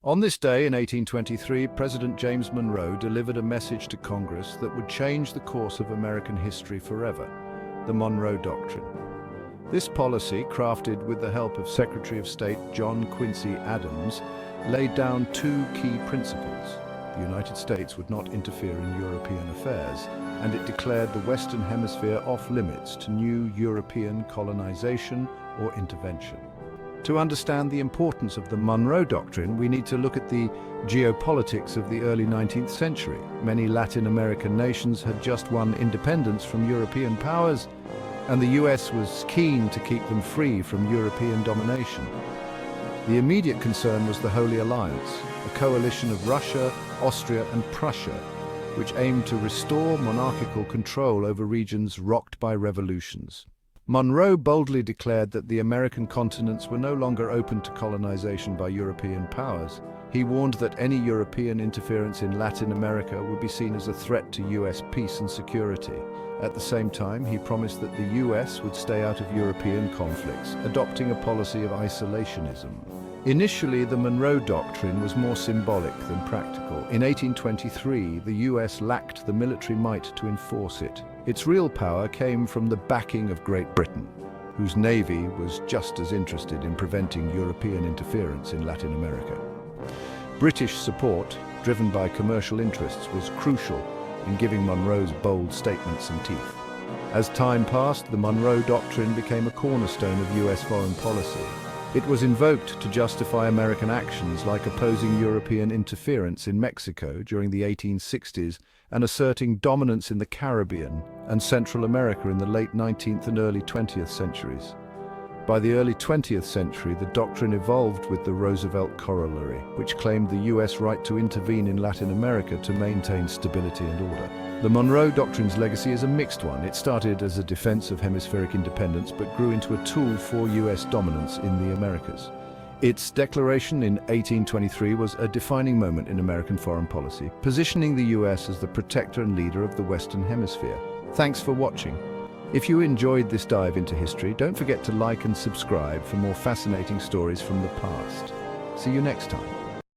On this day in 1823, President James Monroe delivered a message to Congress that would change the course of American history forever, the Monroe Doctrine. This policy, crafted with the help of Secretary of State John Quincy Adams, laid down two key principles. The United States would not interfere in European affairs, and it declared the Western Hemisphere off-limits to new European colonization or intervention. To understand the importance of the Monroe Doctrine, we need to look at the geopolitics of the early 19th century. Many Latin American nations had just won independence from European powers, and the US was keen to keep them free from European domination. The immediate concern was the Holy Alliance, a coalition of Russia, Austria, and Prussia, which aimed to restore monarchical control over regions rocked by revolutions. Monroe boldly declared that the American continents were no longer open to colonization by European powers. He warned that any European interference in Latin America would be seen as a threat to US peace and security. At the same time, he promised that the US would stay out of European conflicts, adopting a policy of isolationism. Initially, the Monroe Doctrine was more symbolic than practical. In 1823, the US lacked the military might to enforce it. Its real power came from the backing of Great Britain, whose navy was just as interested in preventing European interference in Latin America. British support, driven by commercial interests, was crucial in giving Monroe's bold statements some teeth. As time passed, the Monroe Doctrine became a cornerstone of US foreign policy. It was invoked to justify American actions like opposing European interference in Mexico during the 1860s and asserting dominance in the Caribbean and Central America in the late 19th and early 20th centuries. By the early 20th century, the doctrine evolved with the Roosevelt Corollary, which claimed the US right to intervene in Latin America to maintain stability and order. The Monroe Doctrine's legacy is a mixed one. It started as a defense of hemispheric independence, but grew into a tool for US dominance in the Americas. Its declaration in 1823 was a defining moment in American foreign policy, positioning the US as the protector and leader of the Western Hemisphere. Thanks for watching. If you enjoyed this dive into history, don't forget to like and subscribe for more fascinating stories from the past. See you next time.